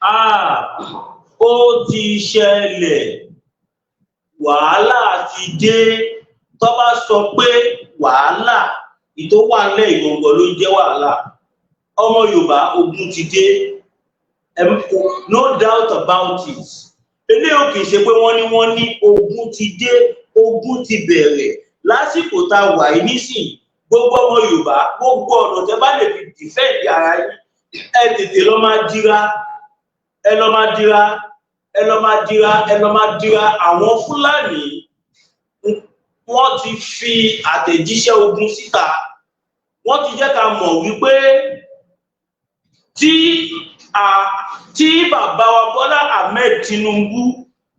ó ti ṣẹlẹ̀, wàhálà ti dé. Tó bá sọ pé wàhálà ìtó wà nílẹ̀ ìgbọ̀ngàn ló jẹ́ wàhálà, ọmọ Yorùbá ogun ti dé, no doubt about it. Eléyìí kì í ṣe pé wọ́n ní ogun ti dé, ogun ti bẹ̀rẹ̀ lásìkò tá a wà yìí nísìnyí. Gbogbo ọmọ Yorùbá, gbogbo ọ̀nà tẹ́ bá lè fi dìfẹ́ǹdì ara yín, ẹ tètè lọ máa dira, ẹ lọ máa dira, ẹ lọ máa dira, ẹ lọ máa dira. Àwọn Fúlàní wọ́n ti fi àtẹ̀jíṣẹ́ ogun síta, wọ́n ti jẹ́ ká mọ̀ wípé tí bàbá wa Bọ́lá Ahmed Tinubu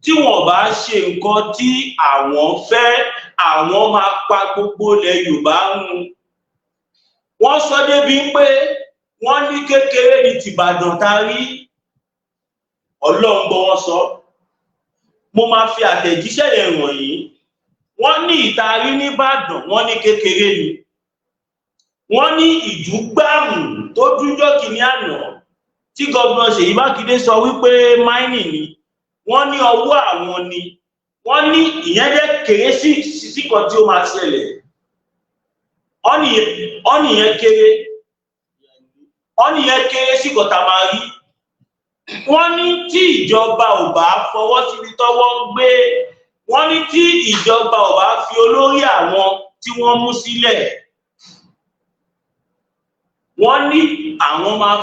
tí wọ́n bá ṣe nǹkan tí àwọn fẹ́, àwọn máa pa gbogbo ilẹ̀ Yorùbá run. Wọ́n sọ débi pé wọ́n ní kékeré ní tìbàdàn tá a rí, Ọlọ́run gbọ́ wọ́n sọ. Mo máa fi àtẹ̀jíṣẹ́ yẹn wọ̀nyí. Wọ́n ní ìtarí nìbàdàn, wọ́n ní kékeré ni. Wọ́n ní ìdúgbàmù tó dújọ́ kìíní àná tí gọ́vnà Ṣèyí Mákindé sọ wípé máìnì ni, wọ́n ní ọwọ́ àwọn ni. Wọ́n ní ìyẹn jẹ́ kéré sí kan tí ó máa ṣẹlẹ̀. Wọ́n ní ìyẹn kéré sí kan tá a máa rí. Wọ́n ní tí ìjọba ò bá fọwọ́ síbi tọ́wọ́ gbé, wọ́n ní tí ìjọba ò bá fi olórí àwọn tí wọ́n mú sílẹ̀, wọ́n ní àwọn máa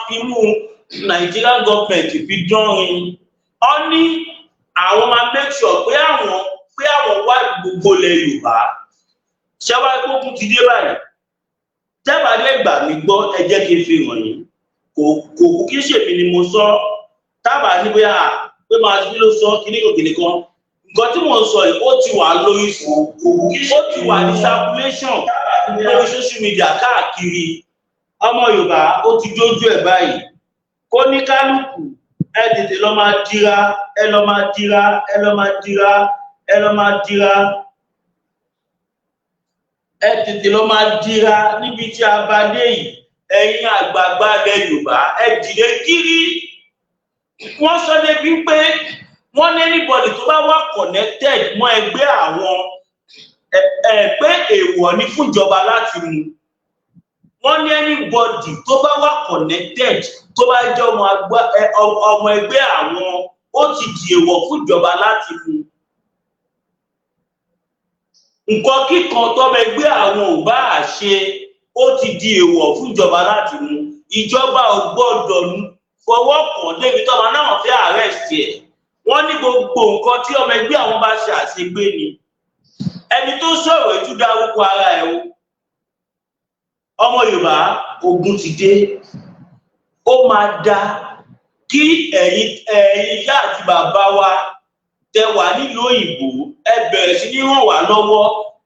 fi mú Nigerian government fi dánrin. Wọ́n ní àwọn máa make sure pé àwọn wá gbogbo ilẹ̀ Yorùbá. Ṣẹ́wá gbógun ti dé báyìí. Tẹ́bà lè gbà mí gbọ́, ẹ jẹ́ kí n fi hàn yín. Kò kú kí ṣèmi ni mo sọ. Tábà ní bóyá pé máa ti ló sọ kíní kan. Nǹkan tí mò ń sọ yìí ó ti wà lórí fún, ó ti wà ní circulation lórí social media káàkiri. Ọmọ Yorùbá ó ti dójú ẹ̀ báyìí. Kó ní kálukú ẹ tètè lọ máa dira, ẹ lọ máa dira, ẹ lọ máa dira, ẹ lọ máa dira, ẹ tètè lọ máa dira níbi tí a bá dé yìí. Ẹ̀yin àgbààgbà ilẹ̀ Yorùbá ẹ dìde kiri. Wọ́n sọ débi pé wọ́n ní anybody tó bá wà connected mọ́ ẹgbẹ́ àwọn pé èèwọ̀ ni fún ìjọba láti mú. Wọ́n ní anybody tó bá wà connected tó bá jẹ́ ọmọ ẹgbẹ́ àwọn, ó ti di èèwọ̀ fún ìjọba láti mú. Nǹkan kíkan tọ́mọ ẹgbẹ́ àwọn ò bá ṣe, ó ti di èèwọ̀ fún ìjọba láti mú. Ìjọba ò gbọ́dọ̀ fọwọ́ kàn débi tọ́mọ náà fẹ́ arrest ẹ̀. Wọ́n ní gbogbo nǹkan tí ọmọ ẹgbẹ́ àwọn bá ṣe àṣegbé ni. Ẹni tó sọ̀rọ̀ ètú dárúkọ ara ẹ̀ o. Ọmọ Yorùbá ogun ti dé. Ó máa da kí ẹ̀yin ìyá àti bàbá wa tẹ wà nílùú òyìnbó, ẹ bẹ̀rẹ̀ sí ní ràn wá lọ́wọ́.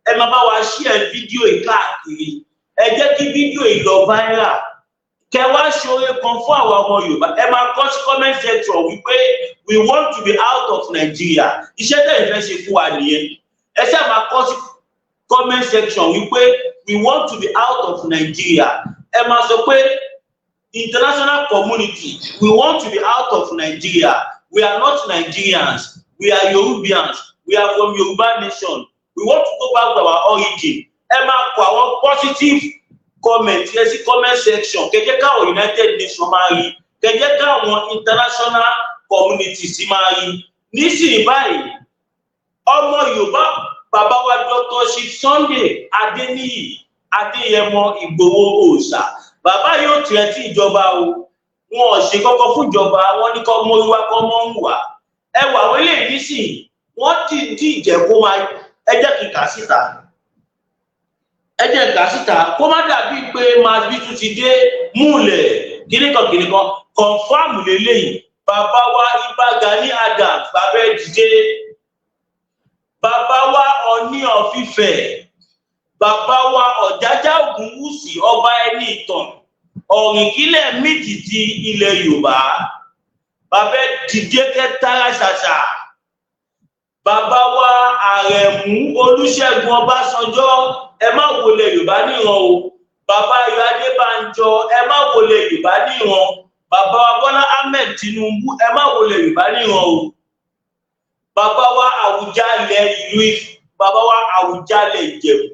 Ẹ máa bá wa share fídíò yìí káàkiri. Ẹ jẹ́ kí fídíò yìí lọ viral. Kẹ wá ṣoore kan fún àwọn ọmọ Yorùbá. Ẹ máa kọ sí comment section wípé we want to be out of Nigeria. Iṣẹ́ tẹ̀yìn fẹ́ ṣe fún wa nìyẹn. Ẹ ṣáà máa kọ sí comment section wípé we want to be out of Nigeria. Ẹ máa sọ pé international community, we want to be out of Nigeria. We are not Nigerians. We are Yorubians. We are from Yoruba nation. We want to go back to our origin. Ẹ máa kọ àwọn positive comment yẹn sí comment section. Kẹjẹ káwọn United Nations máa rí. Kẹjẹ káwọn international community sì máa rí. Nísìnyí báyìí, ọmọ Yorùbá bàbá wa Dr. Chief Sunday Adéníyì Adéyẹmọ Ìgbòho Òòṣà. Bàbá yóò tiẹ̀ tí ìjọba o. Wọn ò ṣe kọ́kọ́ fún ìjọba, wọ́n ní kọ́ mọ́ wíwá kọ́ mọ́ ń wà. Ẹ wà wọ́n lè ní sìn, wọ́n ti dí ìjẹ̀kú máa ẹ jẹ́ kí n kà síta. Ẹ jẹ́ kà síta kó má dàbí pé máa bí tún ti dé múlẹ̀ kìnìkan kọ̀ǹfàmù lélẹ́yìn. Bàbá wa Ìbà Gani Adams bàbá ẹ dìde. Bàbá wa Ọọ̀ni of Ifẹ̀. Bàbá wa Ọ̀jájá Ògúnwùsì ọba ẹni ìtàn. Ọ̀rìnkìlẹ̀ méjì ti ilẹ̀ Yorùbá. Bàbá ẹ dìde kẹtàrà ṣàṣà. Bàbá wa Àrẹ̀mú Olúṣẹ́gun Ọbásanjọ́, ẹ má wọlé Yorùbá níran o. bàbá Ayọ̀ Adébánjọ ẹ má wọlé Yorùbá níran, bàbá wa Bọ́lá Ahmed Tinubu ẹ má wọlé Yorùbá níran o. Bàbá wa Àwùjalẹ̀ ìlú Ifẹ̀, bàbá wa Àwùjalẹ̀ Ìjẹ̀bú,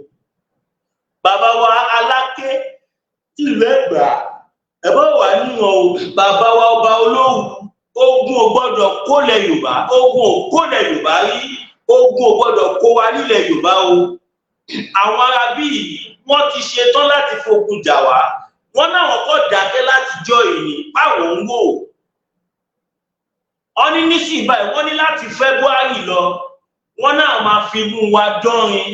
bàbá wa Aláké ìlú Ẹ̀gbá ẹ má wà níran o. bàbá wa Ọba Olówu, ogun ò gbọ́dọ̀ kólẹ̀ Yorùbá, ogun ò kólẹ̀ Yorùbá rí, ogun ò gbọ́dọ̀ kó wa nílẹ̀ Yorùbá o. Àwọn arábí wọ́n ti ṣetán láti fogun jà wá, wọ́n náà kọ́ dákẹ́ láti jọ ìní báwọn ń wò. Wọ́n ní nísìnyí báyìí wọ́n ní láti February lọ, wọ́n náà máa fi mú wa dánrin.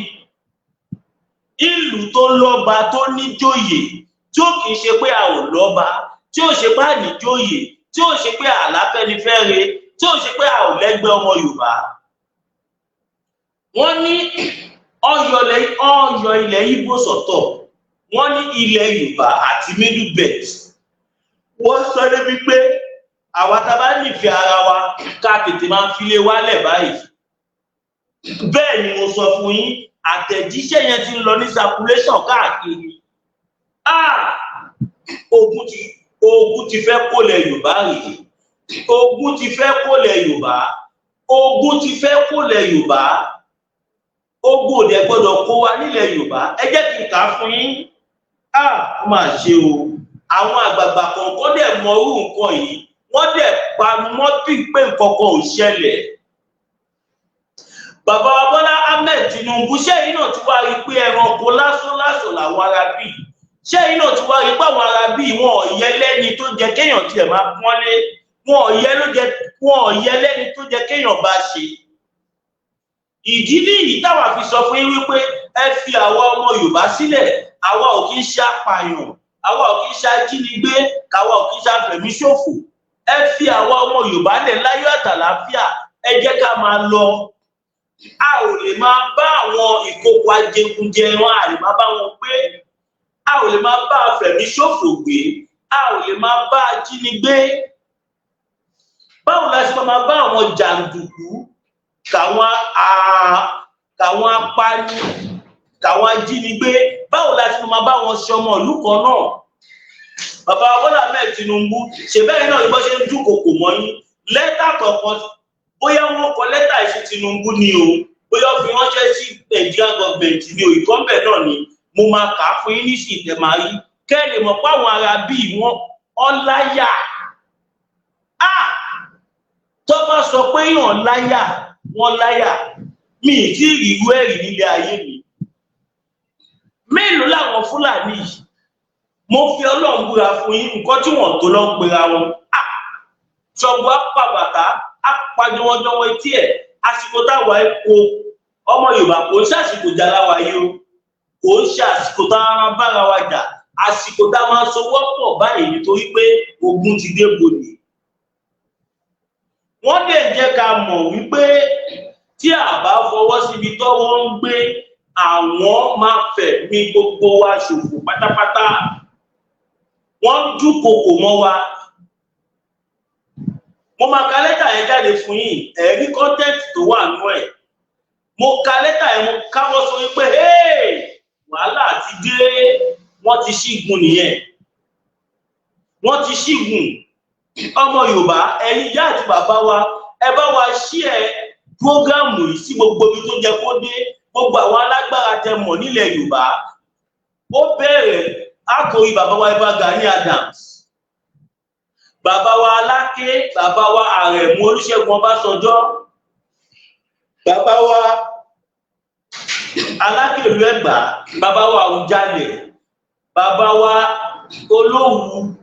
Ìlú tó lọ́ba tó níjòyè, tí ó kì í ṣe pé a ò lọ́ba, tí ó ṣe pé a níjòyè, tí ó ṣe pé àláfẹ́nifẹ́re, tí ó ṣe pé a ò lẹ́gbẹ́ ọmọ Yorùbá. Wọ́n ní Ọ̀yọ́ ilẹ̀ Ìgbò sọ́tọ̀, wọ́n ní ilẹ̀ Yorùbá àti Middle Belt. Wọ́n sọ débi pé àwa tá bá nífẹ̀ẹ́ ara wa ká tètè máa fi lé wálẹ̀ báyìí. Bẹ́ẹ̀ ni mo sọ fún yín, àtẹ̀jíṣẹ́ yẹn ti ń lọ ní circulation káàkiri. Ogun ti fẹ́ kólẹ̀ Yorùbá rèé, ogun ti fẹ́ kólẹ̀ Yorùbá, ogun ti fẹ́ kólẹ̀ Yorùbá, ogun ò dẹ̀ gbọ́dọ̀ kó wa nílẹ̀ Yorùbá. Ẹ jẹ́ kí n kà á fún yín. Ó máa ṣe o. Àwọn àgbààgbà kọ̀ọ̀kan dẹ̀ mọ irú nǹkan yìí, wọ́n dẹ̀ panu mọ́ bí pé nǹkan kan ò ṣẹlẹ̀. Bàbá wa Bọ́lá Ahmed Tinubu ṣẹ́yìn náà ti wá rí pé ẹranko lásán làwọn arábí. Ṣẹ́yìn náà ti wá rí pé àwọn arábí wọn ò yẹ lẹ́ni tó jẹ kéèyàn tiẹ̀ máa pọ́nlé, wọn ò yẹ lẹ́ni tó jẹ kéèyàn bá ṣe. Ìdí nìyí táwa fi sọ fún yín wípé ẹ fi àwa ọmọ Yorùbá sílẹ̀, àwa ò kí ń ṣe apààyàn, àwa ò kí ń ṣe ajínigbé, káwa ò kí ń ṣe afẹ̀míṣòfò. Ẹ fi àwa ọmọ Yorùbá lẹ̀ láyọ̀ àtàlàáfíà, ẹ jẹ́ ká máa lọ. A ò lè máa bá àwọn ìkókò ajẹgunjẹ wọn, a lè máa bá wọn gbé, a ò lè máa bá afẹ̀míṣòfò gbé, a ò lè máa bá ajínigbé. Báwo la ṣe máa bá àwọn jàǹdùkú, káwọn apani, káwọn ajínigbé, báwo la ṣe máa bá wọn ṣọmọ ìlú kan náà? Bàbá Bọ́lá Ahmed Tinubu ṣe bẹ́ẹ̀ náà ni bọ́ ṣe ń dúnkokò mọ́ yín. Lẹ́tà kọ̀ọ̀kan, bóyá wọ́n kọ lẹ́tà ìṣe Tinubu ni o, bóyá fi ránṣẹ́ sí Nàìjíríà gọ́ọ̀mẹ̀ntì ni o, ìkọ́ńbẹ̀ náà ni mo máa kà á fún yín ní ìtẹ̀ máa rí. Kẹ́ ẹ lè mọ̀ pé àwọn ará bíi wọ́n láyà. Tó bá sọ pé yàn láyà, wọ́n láyà. Mi ì tí ì rí irú ẹ̀rí nílé ayé mi. Mélòó làwọn Fúlàní yìí? Mo fi Ọlọ́run búra fún yín, nǹkan tí wọ́n tó lọ ń pera wọn. Ṣọ̀gbọ́n apàbàtà, apàjọwọ́jọwọ́ etí ẹ̀, àsìkò táwa epo ọmọ Yorùbá kò ń ṣàsìkò jára wa yìí o, kò ń ṣe àsìkò táwa bára wa jà, àsìkò tá a máa so wọ́pọ̀ báyìí nítorí pé ogun ti dé bòní. Wọ́n dẹ̀ jẹ́ ká mọ̀ wípé tí a bá fọwọ́ síbi tọ́wọ́ ń gbé, àwọn máa fẹ̀mí gbogbo wa ṣòfò pátápátá. Wọ́n dúnkokò mọ́ wa. Mo máa ka lẹ́tà yẹn jáde fún yín, ẹ̀rí kọ́ńtẹ́ǹtì tó wà nínú ẹ̀. Mo ka lẹ́tà yẹn, mo káwọ́ sọ wípé wàhálà ti dé, wọ́n ti ṣígun nìyẹn. Wọ́n ti ṣígun. Ọmọ Yorùbá, ẹ̀yin ìyá àti bàbá wa, ẹ bá wa share prógámù yìí sí gbogbo ibi tó jẹ kó dé, gbogbo àwọn alágbára tẹ mọ̀ nílẹ̀ Yorùbá. Ó bẹ̀rẹ̀ àkòrí bàbá wa Ìbà Gani Adams, bàbá wa Aláké, bàbá wa Àrẹ̀mú Olúṣẹ́gun Ọbásanjọ́, bàbá wa Aláké ìlú Ẹ̀gbá, bàbá wa Àwùjalẹ̀, bàbá wa Olówu,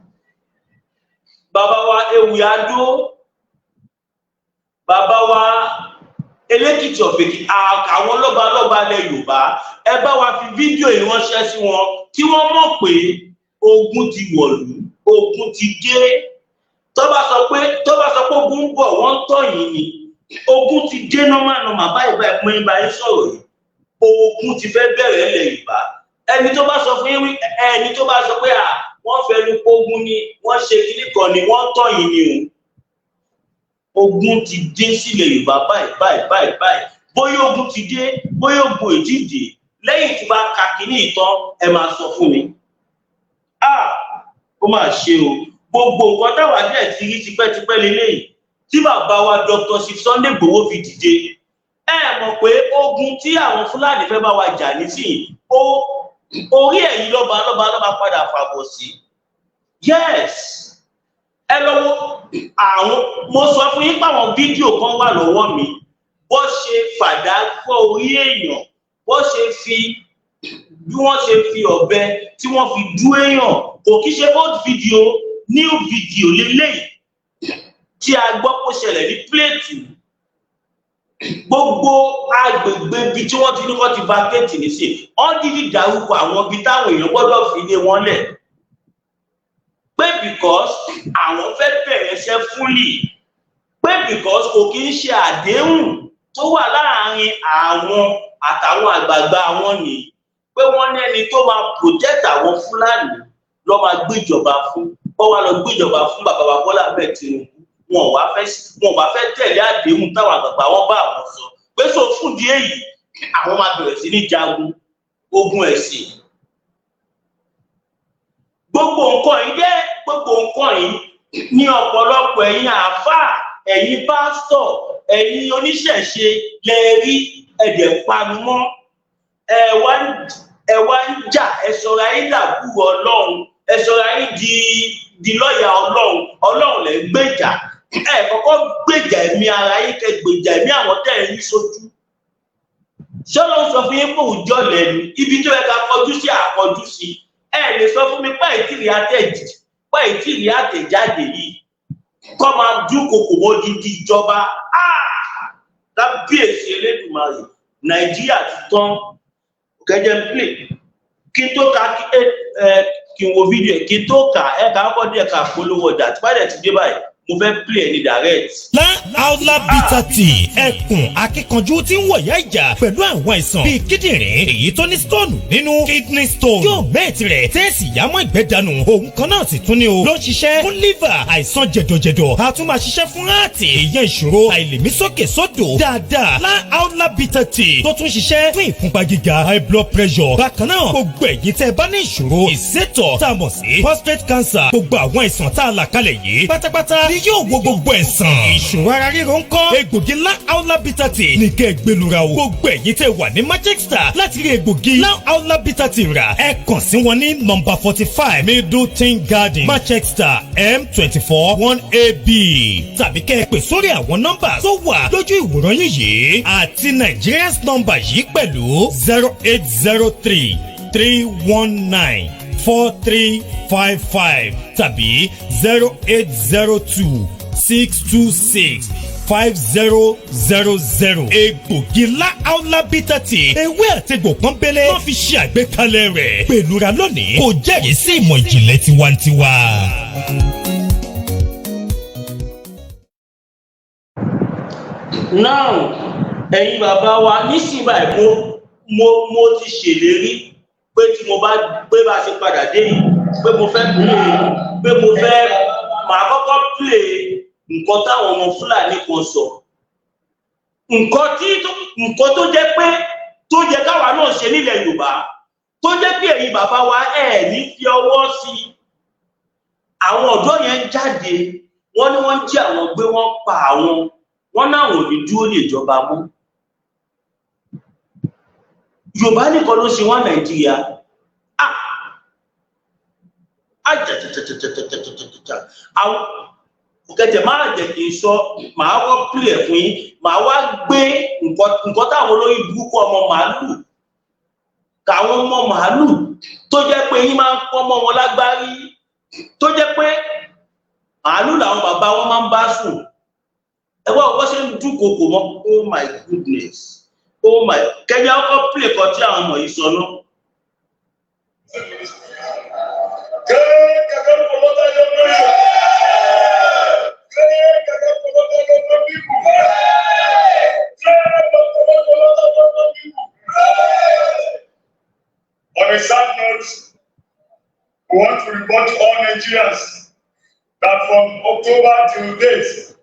bàbá wa Ewùyádó, bàbá wa Elékìtì Ọ̀fẹ̀kì, àwọn lọ́balọ́ba ilẹ̀ Yorùbá. Ẹ bá wa fi fídíò yìí ránṣẹ́ sí wọn kí wọ́n mọ̀ pé ogun ti wọ̀lú, ogun ti dé. Tó bá sọ pé ogun ń bọ̀, wọ́n ń tọ̀ yín ni. Ogun ti dé nọ́mà báyìí pé ibà yín sọ̀rọ̀ yìí. Ogun ti fẹ́ bẹ̀rẹ̀ ilẹ̀ Yorùbá. Ẹni tó bá sọ fún yín, ẹni tó bá sọ pé wọ́n fẹ́ lu ogun ni, wọ́n ṣe kíní kan ni, wọ́n tọ̀ yín ni o. Ogun ti dé sílẹ̀ Yorùbá báyìí. Bóyá ogun ti dé, bóyá ogun èjì dé. Lẹ́yìn tí bá ka kíní ìtàn, ẹ máa sọ fún mi. ó mà ṣe o gbogbo nǹkan táwa dẹ̀ ti rí tipẹ́tipẹ́ lélẹ́yìí tí bàbá wa Dr. Sunday Igboho fi dìde ẹ mọ̀ pé ogun tí àwọn Fúlàní fẹ́ bá wa jà nísìnyí orí ẹ̀yìn lọ́ba padà fàbọ̀ sí yes ẹ lọ́wọ́ àwọn mo sọ fún yín pé àwọn fídíò kan wà lọ́wọ́ mi bó ṣe fàdá fọ́ orí èèyàn bó ṣe fi bí wọ́n ṣe fi ọ̀bẹ tí wọ́n fi dú èèyàn kò kí ṣe old video new video lélẹ́yìí tí a gbọ́ kó ṣẹlẹ̀ ní Plateau gbogbo agbègbè ibi tí wọ́n ti ní kó ti vacate nísìn wọ́n dídí dárúkọ àwọn ibi táwọn èèyàn gbọ́dọ̀ fi lé wọn lẹ̀ pé because àwọn fẹ́ bẹ̀rẹ̀ iṣẹ́ fúlì pé because kò kí ń ṣe àdéhùn tó wà láàárín àwọn àtàwọn àgbààgbà wọn nìyí pé wọ́n ní ẹni tó máa protect àwọn Fúlàní ló máa gbéjọba fún wọ́n wá lọ gbéjọba fún bàbá wa Bọ́lá Ahmed Tinubu wọn wá fẹ́ tẹ̀lé àdéhùn táwọn àgbààgbà wọn bá àwọn sọ pé so fún díẹ̀ yìí àwọn máa bẹ̀rẹ̀ sí ní jagun ogun ẹ̀sìn gbogbo nǹkan yìí ní ọ̀pọ̀lọpọ̀ ẹ̀yin àáfàá ẹ̀yin pásítọ̀ ẹ̀yin oníṣẹ̀ṣe lè rí ẹ̀dẹ̀ panumọ́ ẹ wá ń jà ẹ sọra yín dàbúrò Ọlọ́run ẹ sọra yín di lọ́ọ̀yà Ọlọ́run lè gbèjà ẹ kọ́kọ́ gbèjà ẹ̀mí ara yín kẹ́ gbèjà ẹ̀mí àwọn tẹ́ ẹ ní sójú ṣọlọ sọ fún yín pé òòjọ́ lẹ́nu ibi tó yẹ ká kọjú sí àkọjú sí ẹ lè sọ fún mi pé ìtìrì àtẹ̀jáde yìí kọ́ máa dúnkokò mọ́ dídí ìjọba lábíyèsí Elédùmarè Nàìjíríà ti tán kẹjẹ ń play kí n tó ka kí n wo fídíò kí n tó kà ẹ kà á kọ́ díẹ̀ ká polówó ọjà tí bá dẹ̀ ti dé báyìí mo fẹ́ play ẹni direct. Aula bitter tea ẹkùn akíkanjú tí ń wọ̀yá ìjà pẹ̀lú àwọn àìsàn bíi kíndìnrín èyí tó ní stone nínú kidney stone yóò mẹ́ẹ̀tì rẹ̀ tẹ́ẹ̀sì yámọ́ ìgbẹ́ dànù òun kan náà sì tún ní o ló ń ṣiṣẹ́ fún liver àìsàn jẹ̀dọ̀jẹ̀dọ̀ a tún máa ṣiṣẹ́ fún heart èèyàn ìṣòro àìlèmí sókè sódò dáadáa Aula bitter tea tó tún ṣiṣẹ́ fún ìfúnpá gíga high blood pressure bákan náà gbogbo ẹ̀yin tẹ́ bá ní ìṣòro ìsétọ̀ tá a mọ̀ sí prostate cancer gbogbo àwọn àìsàn tá a là kalẹ̀ yìí pátápátá ni yóò wo gbogbo ẹ̀sán. ìṣòro ara ríro ń kọ́ egbògi Aula bitter tea ní kẹ́ ẹ gbẹlura o. gbogbo ẹ̀yin tẹ́ wà ní Manchester láti rí egbògi Aula bitter tea rà ẹ kàn sí wọn ní nọ́mbà 45 Middleton Garden Manchester M24 1AB tàbí kẹ́ ẹ pè sórí àwọn nọ́mbà tó wà lójú ìwòran yìí àti Nigerians nọ́mbà yìí pẹ̀lú 0803 319 4355 tàbí 0802 626 5000. egbògi Aula bitter tea ewé àtegbò pọ́nbélé wọ́n fi ṣe àgbékalẹ̀ rẹ̀ pẹ̀lúra lónìí kò jẹ́rìí sí ìmọ̀ ìjìnlẹ̀ tiwantiwa. now ẹ̀yin bàbá wa nísìnyí báyìí mo ti ṣèlérí pé tí mo bá ṣe padà dé yìí pé mo fẹ́ màá kọ́kọ́ play nǹkan táwọn ọmọ Fúlàní kan sọ nǹkan tó jẹ́ pé tó jẹ́ káwa náà ṣe nílẹ̀ Yorùbá tó jẹ́ pé ẹ̀yin bàbá wa ẹ̀ ní fi ọwọ́ sí àwọn ọ̀dọ́ yẹn jáde wọ́n ní wọ́n jí àwọn gbé wọ́n pa àwọn wọ́n náà wọ́n ní dúró lè jọba mọ́ Yorùbá nìkan ló ṣe wọ́n Nàìjíríà àwọn kẹ̀tẹ̀ máa jẹ́ kí n sọ màá wọ́ pílẹ̀ fún yín màá wá gbé nǹkan táwọn olórí burúkú ọmọ màálù káwọn ọmọ màálù tó jẹ́ pé yín máa ń pọ́ mọ́ wọn lágbárí tó jẹ́ pé màálù làwọn bàbá wọn máa ń bá sùn ẹgbẹ́ ọkọ ṣe ń dúnkokò mọ́ oh my goodness oh my kẹjá ọkọ pílẹ̀ kan tí àwọn ọmọ yìí sọ náà. On a sad note, we want to report to all Nigerians that from October till date,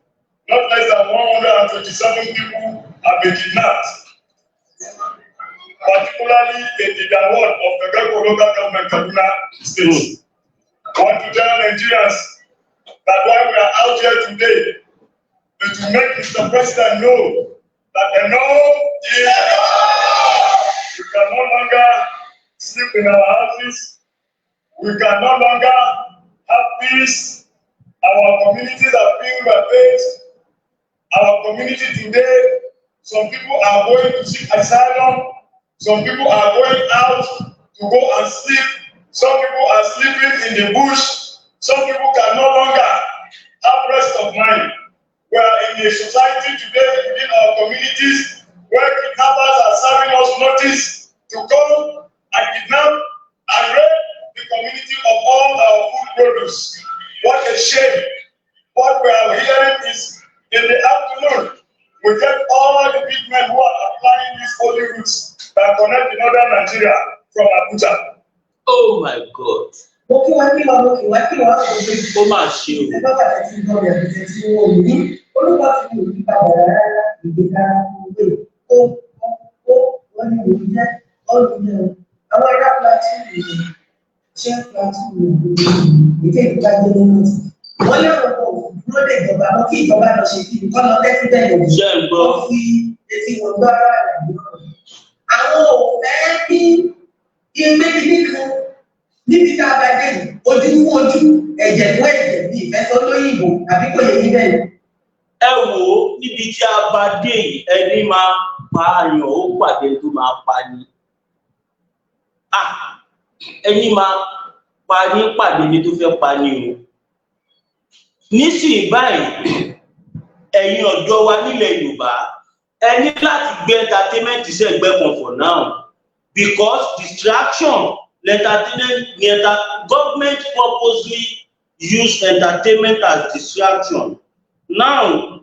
not less than 127 people have been kidnapped, particularly in the ward of the Local Government Kaduna State. I want to tell Nigerians that while we are out here today, is to make Mr. President know that enough is enough. We can no longer sleep in our houses. We can no longer have peace. Our communities are being replaced. Our community today, some people are going to seek asylum. Some people are going out to go and sleep. Some people are sleeping in the bush. Some people can no longer have rest of mind. We are in a society today within our communities where kidnappers are serving us notice to come and kidnap and rape the community of all our food produce. What a shame. What we are hearing is in the afternoon, we get all the big men who are applying these holy routes that connect the northern Nigeria from Abuja. Oh my God. Mo kí wọ́n kí wọ́n mo kí wọ́n kí wọ́n kò gbé. Ó mà ṣe o. Ẹgbẹ́ pàtàkì ti gbọ́ rẹ̀ ṣe tí wọ́n ní. Olúwa ti lè yí padà rárá ìgbéga ìwé wọ́n ní òun jẹ́ ọ̀rùn àwọn ará pàtì ìrìn ṣé pàtì ìrìn ìdíje ìgbàgbé nínú. Wọ́n lé ọ̀pọ̀ dúró dé ìjọba wọn kí ìjọba lọ ṣe kí nǹkan lọ tẹ́tí bẹ́ẹ̀ lò. Ṣé ń gbọ́? Wọ́n fi etí wọn gbọ́ ara rẹ̀ lọ́wọ́. Àwọn òfẹ́ bí ilé kíní kan níbi tá a bá dé ojú fún ojú ẹ̀jẹ̀ fún ẹ̀jẹ̀ bíi ìfẹ́ tó lóyìnbó àbí kò yẹ yí bẹ́ẹ̀. Ẹ wò ó níbi tí a bá dé yìí ẹni máa pa àyàn ó pàdé tó máa pa ni. Ẹni máa pa ní pàdé ni tó fẹ́ pa ni o. Nísìnyí báyìí ẹ̀yin ọ̀dọ́ wa nílẹ̀ Yorùbá ẹ ní láti gbé entertainment sẹ́gbẹ́ kan for now because distraction government purposely use entertainment as distraction. Now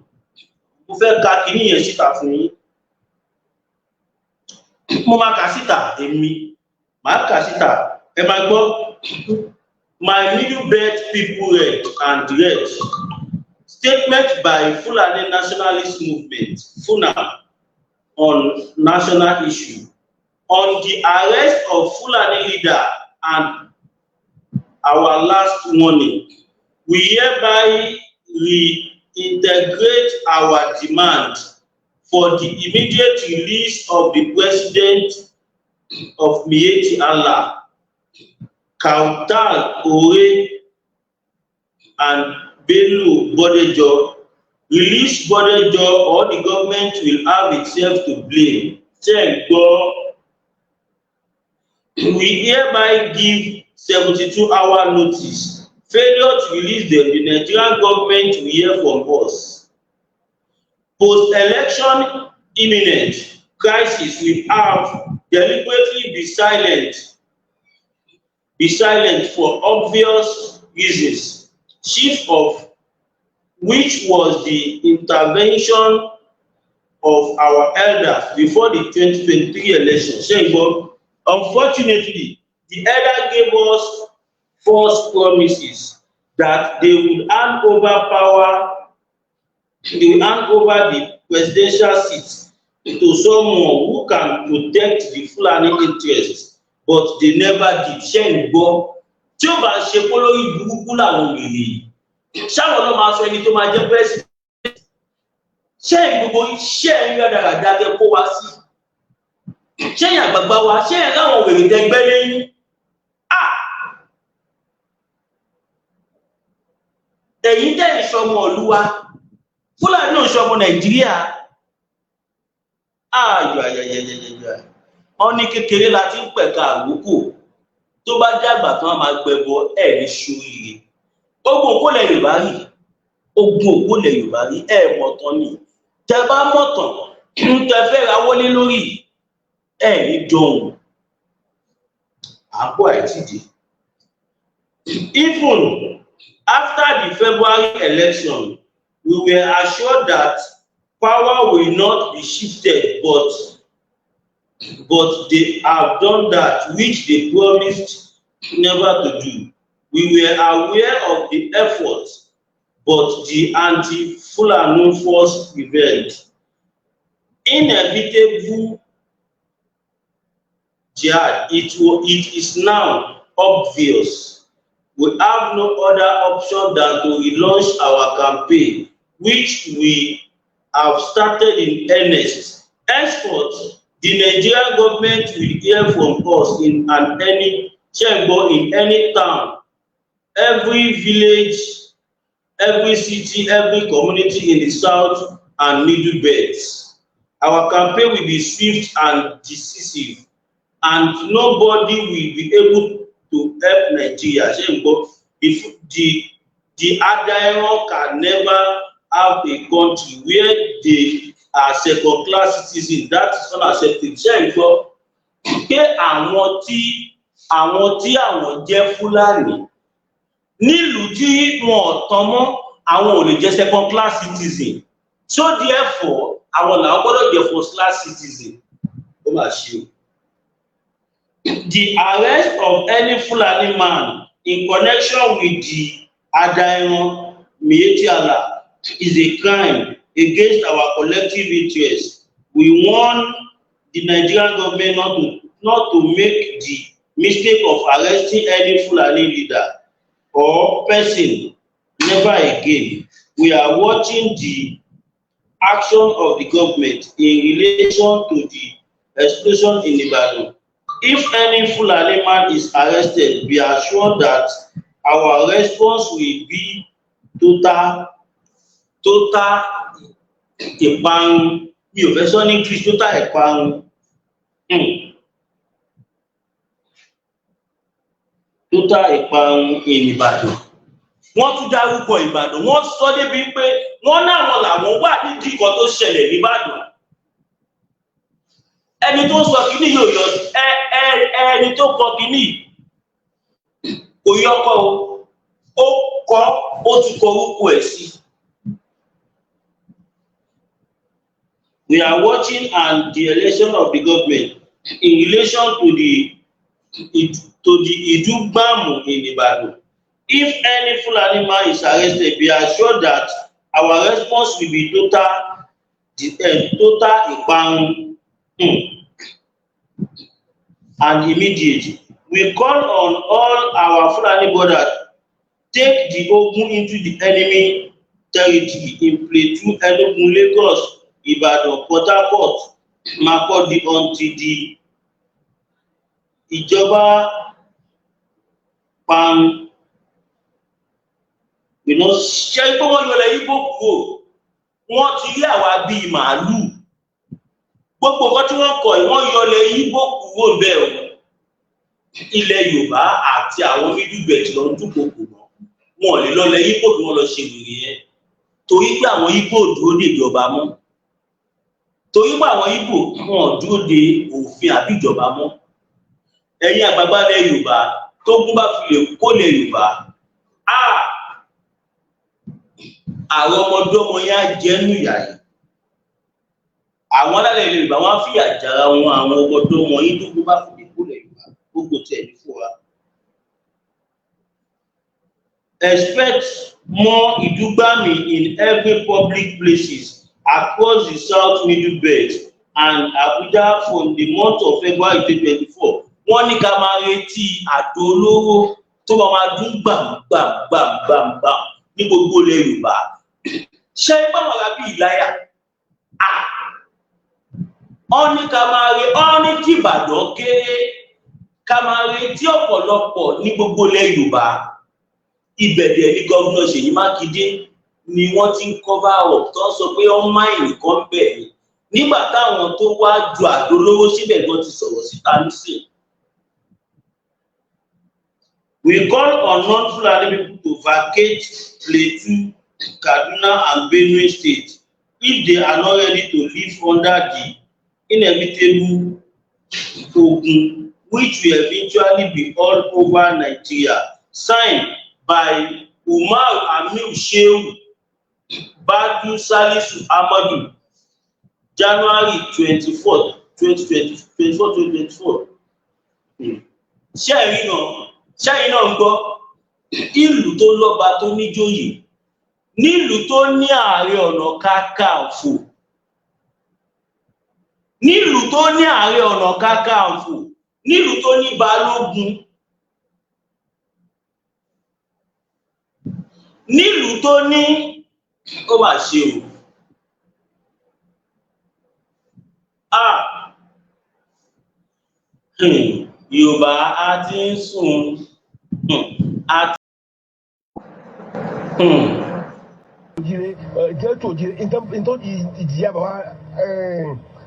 mo fẹ́ ka kíní yẹn síta fún yín. Mo máa kà síta èmi máa kà síta ẹ máa gbọ́. My middle belt people read and read statement by Fulani Nationalist Movement (FUNA) on national issue on the arrest of Fulani leader and our last warning. We hereby reintegrate our demand for the immediate release of the president of Miyetti Allah, Kautal Ore and Bello Bodejo. Release Bodejo or the government will have itself to blame. We hereby give 72-hour notice. Failure to release them, the Nigerian government will hear from us. Post-election imminent crisis will have deliberately be silent for obvious reasons, chief of which was the intervention of our elders before the 2023 election. Unfortunately, the elder gave us false promises that they would hand over the presidential seat to someone who can protect the Fulani interests, but they never did. Ṣé ń gbọ́? Tí ó bá ṣe pé lórí burúkú làwọn wèrè yìí, ṣáwọn ló máa sọ ẹni tó máa jẹ́ president? Ṣé gbogbo iṣẹ́ ń yọ dáradára tẹ kó wá sí? Ṣé ẹ̀yin àgbààgbà wa ṣé ẹ̀ láwọn wèrè tẹgbẹ́ lẹ́yìn? Ẹ̀yin tẹ́ ìṣọmọ Olúwa, Fúlàní náà ìṣọmọ Nàìjíríà. Wọ́n ní kékeré la ti ń pẹ̀ka àwòkò tó bá dàgbà tán máa gbẹbọ ẹ̀ ní ṣoríire. Ogun òkúlẹ̀ Yorùbá rí, ogun òkúlẹ̀ Yorùbá rí ẹ̀ mọ̀tán ni. Tẹ bá mọ̀tán, tẹ fẹ́ ra wọlé lórí ní dọ̀hún. Àpò àìtídì. Even after the February election, we were assured that power will not be shifted, but they have done that which they promised never to do. We were aware of the efforts, but the anti-Fulani force prevailed. Inevitable jihad, it is now obvious We have no other option than to relaunch our campaign, which we have started in earnest. Henceforth, the Nigerian government will hear from us in any chamber, in any town, every village, every city, every community in the south and middle belts. Our campaign will be swift and decisive, and nobody will be able to help Nigeria. If the Adairo can never have a country where they are second-class citizens. That is unacceptable. Ṣé ẹ gbọ́ pé àwọn tí àwọn jẹ́ Fúlàní nílùú tí wọn ò tán mọ́ àwọn ò lè jẹ́ second-class citizen. So therefore àwọn làwọn gbọ́dọ̀ jẹ́ first-class citizen. Ó mà ṣe o. The arrest of any Fulani man in connection with the Adairo Miyetti Allah is a crime against our collective interest. We warn the Nigerian government not to make the mistake of arresting any Fulani leader or person. Never again. We are watching the action of the government in relation to the explosion in Ibadan. If any Fulani man is arrested, be assured that our response will be total ìparun. Mi ò fẹ́ sọ ní English, total ìparun. Total ìparun in Ìbàdàn. Wọ́n tún dárúkọ Ìbàdàn. Wọ́n sọ débi pé wọ́n náwọn làwọn wà nídìí nǹkan tó ṣẹlẹ̀ nìbàdàn. Ẹni tó sọ kíní yóò yọ ẹni tó kọ kíní kò yọkọ o. Ó kọ ó ti kọ orúkọ ẹ̀ sí. We are watching and the election of the government in relation to the Idugbamu in Ibadan. If any Fulani man is arrested, be assured that our response will be total ìparun and immediate. We call on all our Fulani brothers take the Ogun into the enemy territory in Plateau, Enugu, Lagos, Ibadan, Port Harcourt, Makurdi until the ìjọba pan ṣe pé wọ́n yọlẹ̀ Ìgbò kúrò, wọ́n ti rí àwa bíi màálù. Gbogbo nǹkan tí wọ́n kọ̀ yìí wọ́n yọlẹ̀ Ìgbò kúrò bẹ́ẹ̀ o. Ilẹ̀ Yorùbá àti àwọn middle belt lọ ń dúnkokò mọ́. Wọn ò lè lọlẹ̀ Ìgbò bí wọ́n lọ ṣe wèrè yẹn. Torí pé àwọn Ìgbò dúró de ìjọba mọ́. Torí pé àwọn Ìgbò wọn dúró de òfin àbí ìjọba mọ́. Ẹ̀yin àgbààgbà ilẹ̀ Yorùbá tó gún bá fi lè kó lẹ̀ Yorùbá. Àwọn ọmọdọ́mọ yẹn á jẹ́nu ìyà yìí. Àwọn alálẹ̀ ilẹ̀ Yorùbá wọ́n á fìyà jàra wọn àwọn ọmọdọ́mọ yìí tó gún bá fi lè kó lẹ̀ Yorùbá. Gbogbo tẹ̀ ní fún wa. Expect more Idugbami in every public places across the South Middle Belt and Abuja from the month of February 2024. Wọ́n ní ká máa retí àdó olóró tó máa dún gbàmgbàmgbàmgbàm ní gbogbo ilẹ̀ Yorùbá. Ṣé báwọn ará bíi ìláyà? Wọ́n ní ká máa wọ́n ní kí Ìbàdàn kéré ká máa retí ọ̀pọ̀lọpọ̀ ní gbogbo ilẹ̀ Yorùbá. Ìbẹ̀dẹ̀ ní gómìnà Ṣèyí Mákindé ni wọ́n ti ń cover up tó ń sọ pé wọ́n máìnì kan bẹ̀ ni. Nígbà táwọn tó wá ju àdó olóró síbẹ̀ gan ti sọ̀rọ̀ síta nísìnyí. We call on non-Fulani people to vacate Plateau, Kaduna, and Benue State if they are not ready to live under the inevitable Ogun, which will eventually be all over Nigeria. Signed by Umar Amir Shehu Badu Salisu Amadu, January 24, 2024. Ṣẹ́yìn náà ń gbọ́ ìlú tó lọ́ba tó níjòyè, nílùú tó ní Ààrẹ Ọ̀nà Kakanfò, nílùú tó ní Ààrẹ Ọ̀nà Kakanfò, nílùú tó ní Balógun. nílùú tó ní ó mà ṣe o. Yorùbá a ti ń sùn jire jẹ́ tó jire ntọ́ ìjìyà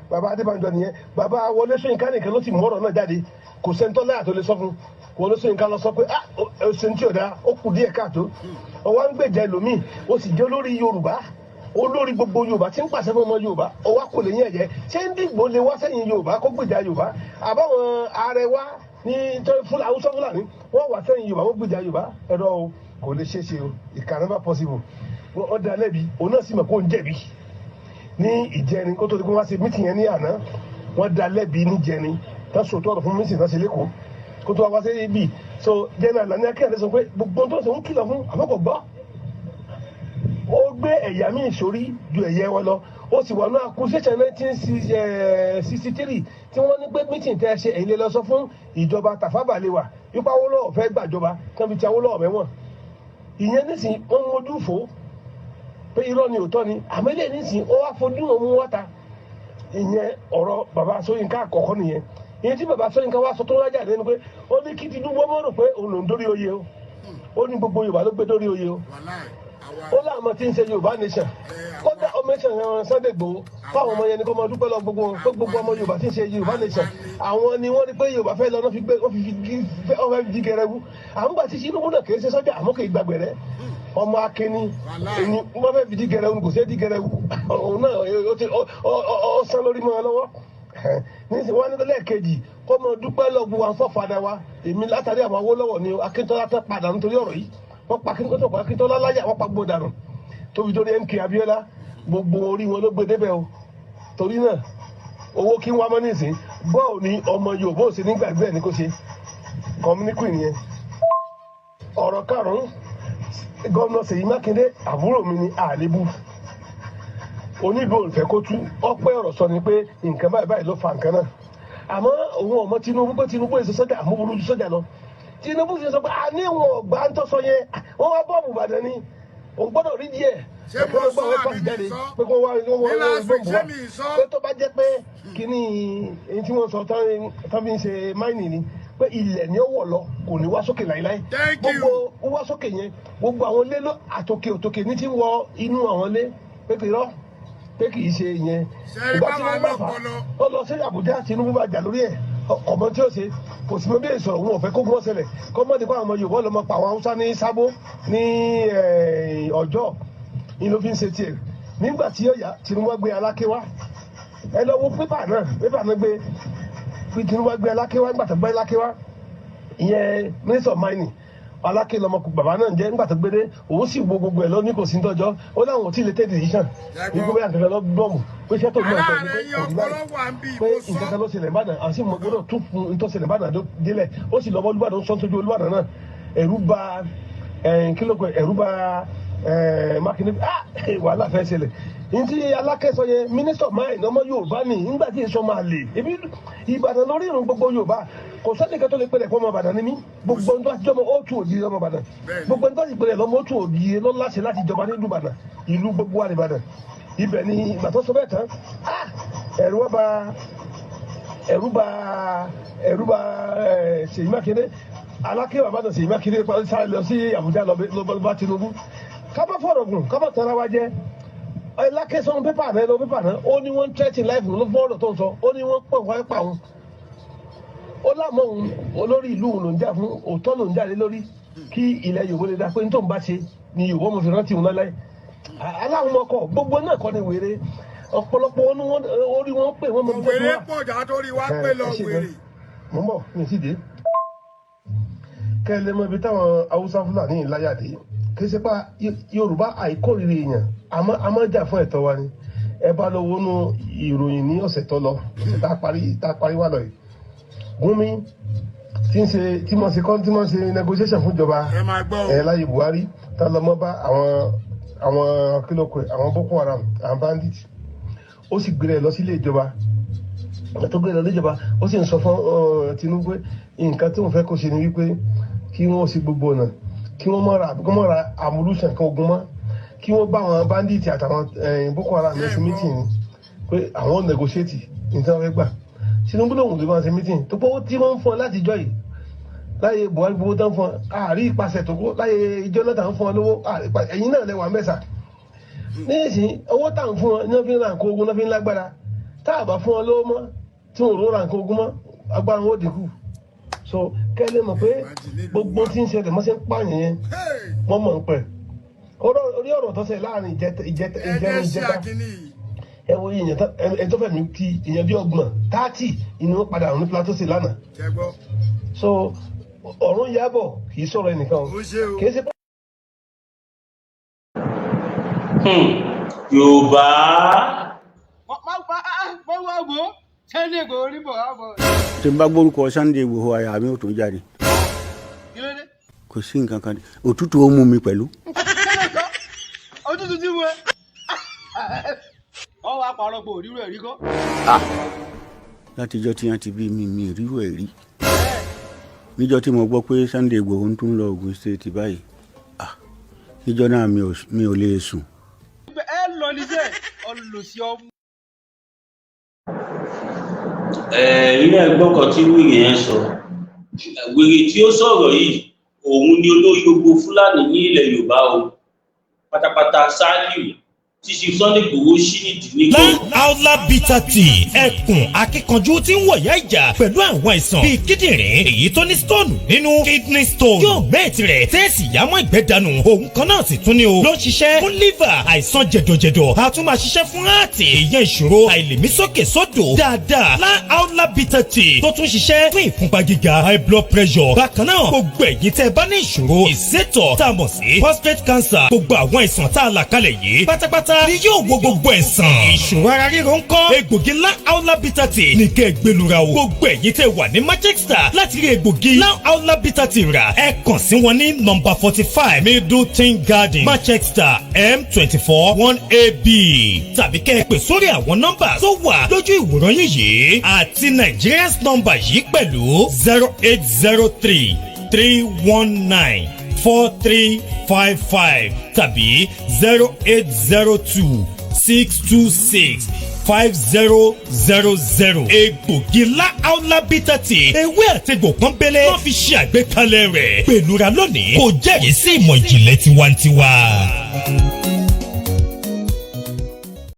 bàbá Adébánjọ nìyẹn bàbá Wọlé Ṣóyínká nìkan ló ti mú ọ̀rọ̀ náà jáde kò sẹ́ńtọ́ láyà tó lè sọ fún Wọlé Ṣóyínká lọ sọ pé ṣèǹtì ọ̀dà ó kù díẹ̀ káàtó ọwọ́ ń gbèjà ẹlòmíì ó sì jẹ́ olórí Yorùbá olórí gbogbo Yorùbá tí ń pàṣẹ fún ọmọ Yorùbá ọwọ́ kò lè yẹn ẹ̀jẹ̀ ṣé ń dìgbò lè wá sẹ́yìn Yorùbá kó gbèjà Yorùbá àbáwọn arẹwà ní Haúsá Fúlàní wọ́n wà sẹ́yìn Yorùbá wọ́n gbèjà Yorùbá ẹ̀rọ o kò lè ṣeé ṣe o it can never possible wọ́n dá lẹ́bi òun náà sì mọ̀ kó ń jẹ̀bi ní ìjẹrin kó tó di kó wá sí mítìn yẹn ní àná wọ́n dá lẹ́bi ní jẹrin tá sòtọ́ ọ̀rọ̀ fún mítìn náà ṣe lẹ́kọ̀ọ́ kó tó wá sí ibi so jẹ́nà Àlàní Akínyẹ̀lé sọ pé gbogbo tó ṣe ń kìlọ̀ fún àmọ́kọ̀ gbọ́ ó gbé ẹ̀yà míì sórí ju ẹ̀yẹ wọn lọ ó sì wà ní accusation 1963 tí wọ́n ní pé mítìn tẹ́ ṣe èyí lè lọ sọ fún ìjọba Tafawa Balewa ipa Awólọ́wọ̀ fẹ́ gbàjọba kan fi ti Awólọ́wọ̀ mẹ́wọ̀n ìyẹn nísìnyí wọ́n mójú fò pé irọ́ ni òótọ́ ni àmẹ́lẹ̀ nísìnyí ó wá fojú wọn mú wọ́ta ìyẹn ọ̀rọ̀ bàbá Ṣóyínká àkọ́kọ́ nìyẹn ìyẹn tí bàbá Ṣóyínká wá sọ tó rájà lẹ́nu pé ó ní kí Tinubu ọmọ rò pé òun ló ń dórí oyè o ó ní gbogbo Yorùbá ló gbé dórí oyè o ó láàmú tí ń ṣe Yorùbá nation kódà ọmọ ìṣẹ̀lẹ̀ Sunday Igboho fáwọn ọmọ yẹn ni kó máa dúpẹ́ lọ gbogbo wọn pé gbogbo ọmọ Yorùbá tí ń ṣe Yorùbá nation àwọn ni wọ́n rí pé Yorùbá fẹ́ lọ wọ́n fi gẹrẹwu àwọn gbà tí Tinubu náà kì í ṣe sọ́jà àmọ́ kì í gbàgbẹ̀rẹ́ ọmọ akínní wọ́n fẹ́ fi di gẹrẹwu kò sí di gẹrẹwu òun náà ó sán lórí mọ́ ọ lọ́wọ́ nísìnyí wọ́n ní lẹ́ẹ̀kejì kó máa dúpẹ́ lọ gbogbo àwọn fọ́fadà wa èmi látàrí àwọn Awólọ́wọ̀ ni Akíntọ́lá tẹ́ padà nítorí ọ̀rọ̀ yìí wọ́n pa Akíntọ́lá láyà wọ́n pa gbogbo dànù tóbi torí MK Abíọ́lá gbogbo orí wọn ló gbé débẹ̀ o torí náà owó kí wọ́n mọ́ nísìn bọ́ọ̀ ni ọmọ Yorùbá ò sí nígbàgbé ẹ̀ ní kò ṣe kọ́míníkù nìyẹn. ọ̀rọ̀ karùn-ún gómìnà Ṣèyí Mákindé àbúrò mi ní àlébù oníbò ìfẹ́ kó tú ọpẹ́ ọ̀rọ̀ sọ ni pé nǹkan báyìí ló fa nǹkan náà àmọ́ òun ọmọ Tinubu pé Tinubu èso sọ́jà àmúburú ju sọ́jà lọ Tinubu sì sọ pé a ní wọn ọgbà ń tọ́sọ yẹn wọ́n wá bọ́ọ̀mù Ìbàdàn ni òun gbọ́dọ̀ rí díẹ̀ ẹ̀kọ́ ló gbọ́ àwọn ẹ̀kọ́ ìjáde pé kó wá bọ́ọ̀mù wá pé tó bá jẹ́ pé kíní èyí tí wọ́n sọ tán fi ń ṣe máìnì ni pé ilẹ̀ ni ó wọ̀ lọ kò ní wá sókè láíláí gbogbo wá sókè yẹn gbogbo àwọn ilé àtòkè ní ti ń wọ inú àwọn ilé pé kì í rọ́ pé kì í ṣe ìyẹn ìgbà tí wọ́n bá fà ó lọ sí Àbújá Tinubu bá jà lórí ẹ̀ ọmọ tí ó ṣe kò sí mọ́ bí èso òun ò fẹ́ kó gbọ́n ṣẹlẹ̀ kó mọ́ nípa àwọn ọmọ Yorùbá lọ́mọ pa àwọn Haúsá ní Sábó ní Ọ̀jọ́ ni ló fi ń ṣe tiẹ̀ nígbà tí yóò yá Tinubu gbé Aláké wá ẹ lọ wo pépà náà gbé Tinubu gbé Aláké wá nígbà tó gbé Aláké wá ìyẹn Minister of Mining Aláké lọmọkùnrin bàbá náà jẹ́ nígbà tó gbé dé òun sì wo gbogbo ẹ̀ lọ ní kò sí tọ́jọ́ ó láwọn ò tí ì lè tẹ́ decision ní gbogbo yàtọ̀ lọ bọ́ọ̀mù pé iṣẹ́ tó gbọ́n ẹ̀kọ́ pé nǹkan kan ló ṣẹlẹ̀ Ìbàdàn àti mo gbọ́dọ̀ tún fún tó ṣẹlẹ̀ Ìbàdàn délẹ̀ ó sì lọ́mọ Olúbàdàn sọ́n tójú Olúbàdàn náà ẹ̀rú bà Mákindé wàhálà fẹ́ ṣẹlẹ̀ ní tí Aláké sọ yẹn Minister of Mines ọmọ Yorùbá ni nígbà tí èso máa lè ebi Ìbàdàn lórí ìrùn gbogbo Yorùbá kò sẹ́nìkan tó lè pẹ̀lẹ̀ fún ọmọ Ìbàdàn ní mí gbogbo ẹni tó ti jọmọ ó tún òdìyẹ ọmọ Ìbàdàn gbogbo ẹni tó ti pẹ̀lẹ̀ lọ́mọ ó tún òdìyẹ ló láṣẹ láti jọba nílùú Ìbàdàn ìlú gbogbo wa ní Ìbàdàn ibẹ̀ ni ìgbà tó sọ bẹ́ẹ̀ tán ẹ̀rù bà Ṣèyí Mákindé Aláké bàbá náà Ṣèyí Mákindé sáré lọ sí Àbújá lọ bá Tinubu kábà fọ̀rọ̀ gùn kábà tẹ̀ra wa jẹ́ Aláké sọ pépà náà ó ní wọ́n tẹ́tì láìpù ló fọ́ọ̀rọ̀ tó ń sọ ó ní wọ́n pọ̀ wáyé pa òun ó lámọ̀ òun olórí ìlú òun ló ń jà fún òótọ́ ló ń jà lé lórí kí ilẹ̀ Yorùbá lè dá pé ní tó ń bá ṣe ni Yorùbá mo fi rántí òun lọ́láì aláwọn ọkọ̀ gbogbo náà kọ́ ni wèrè ọ̀pọ̀lọpọ̀ orí wọn pè wọ́n mọ̀ bí wèrè pọ̀ jà torí wá pè lọ wèrè. mo ń bọ̀ ní ìsídìí kẹ́lẹ́ mọ́ ibi táwọn Haúsá Fúlàní láyàdé kì í ṣe pa Yorùbá àìkórìíra èèyàn àmọ́ jà fún ẹ̀tọ́ wa ni ẹ bá lọ wọnú ìròyìn ní ọ̀sẹ̀ tó lọ ọ̀sẹ̀ tá a parí wà lọ yìí Gúnmi tí wọ́n ṣe negotiation fún ìjọba láyé Buhari tá lọ mọ́ bá àwọn kílókè àwọn Boko Haram àwọn bandit ó sì gbé lọ sílé ìjọba tó gbé lọ sílé ìjọba ó sì ń sọ fún Tinubu nǹkan tí wọ́n fẹ́ kó ṣe ni wípé kí wọ́n ṣe gbogbo ọ̀nà kí wọ́n mọ̀ ra amúlùsàn kan ogun mọ́ kí wọ́n bá àwọn bandits àtàwọn Boko Haram ṣe meeting ni pé àwọn negotiate nǹkan fẹ́ gbà Tinubu lòun ló máa ṣe meeting tó pọ̀ tí wọ́n ń fún ọ láti jọ yìí láyé Buhari gbowó tán fún ọ àárí ìpàṣẹ tó kó láyé Jonathan fún ọ lówó ẹ̀yin náà lẹ́wà mẹ́sà nísìnyí owó tá à ń fún ọ ní wọ́n fi ń ra nǹkan ogun náà fi ń lágbára tá a bá fún ọ lówó mọ́ tí wọ́n rò ra nǹkan ogun mọ́ agbára wọn ò dínkù so kẹ́lẹ́ mọ̀ pé gbogbo tí ń ṣẹlẹ̀ mọ́ ṣe ń pààyàn yẹn wọ́n mọ̀ ń pẹ̀ orí ọ̀rọ̀ tó ṣe láàrin ìjẹta ẹ wo ìyẹn tó fẹ́ mi kí ìyẹn bí 30 inú padà àwọn plateau sí lánàá so ọ̀run Ìyábọ̀ kì í sọ̀rọ̀ ẹnìkan kì í ṣe. Yorùbá. tí n bá gbórúkọ Sunday Igboho àyà mi ò tún jáde kò sí nǹkan kan òtútù ó mú mi pẹ̀lú. òtútù tí mo ẹ ọ wá parọ́ pé òrírò ẹ̀rí kọ́. látijọ́ tí wọ́n ti bí mi rírò ẹ̀ rí níjọ́ tí mo gbọ́ pé Sunday Igboho ń tún lọ Ògùn State báyìí níjọ́ náà mi ò lè sùn. ẹ lọ níṣẹ́ ọlọ́sí ọmú. Ilé ẹ̀gbọ́n kan tí wíìrì yẹn sọ wèrè tí ó sọ̀rọ̀ yìí òun ni olórí gbogbo Fúlàní ní ilẹ̀ Yorùbá o pátápátá Ṣáálíù tí ṣe Sunday Igboho ṣí nídìí ní. Aula Bitter Tea ẹkùn akíkanjú tí ń wọ̀yá ìjà pẹ̀lú àwọn àìsàn bíi kíndìnrín èyí tó ní stone nínú kidney stone yóò mẹ́ẹ̀tì rẹ̀ tẹ́ẹ̀sì yámọ́ ìgbẹ́ dànù òun kan náà sì tún ní o ló ń ṣiṣẹ́ fún liver àìsàn jẹ̀dọ̀jẹ̀dọ̀ a tún máa ṣiṣẹ́ fún heart èèyàn ìṣòro àìlèmí sókè sódò dáadáa Aula Bitter Tea tó tún ṣiṣẹ́ fún ìfúnpá gíga high blood pressure bákan náà gbogbo ẹ̀yin tẹ́ bá ní ìṣòro ìsétọ̀ tá a mọ̀ sí prostate cancer gbogbo àwọn àìsàn tá a là kalẹ̀ yìí pátápátá ni yóò wo gbogbo ẹ̀sán. ìṣòro ara ríro ń kọ́ egbògi Aula Bitter Tea ní kẹ́ ẹ gbẹlura o. gbogbo ẹ̀yin tẹ́ wà ní Manchester láti rí egbògi Aula Bitter Tea rà. ẹ kàn sí wọn ní nọ́mbà 45 Middleton Garden Manchester M24 1AB tàbí kẹ́ ẹ pè sórí àwọn nọ́mbà tó wà lójú ìwòran yín yìí àti Nigerians nọ́mbà yìí pẹ̀lú 0803 319 4355 tàbí 0802 626 5000. egbògi Aula Bitter Tea ewé àtegbò pọ́nbélé wọ́n fi ṣe àgbékalẹ̀ rẹ̀ pẹ̀lúra lónìí kò jẹ́rìí sí ìmọ̀ ìjìnlẹ̀ tiwantiwa.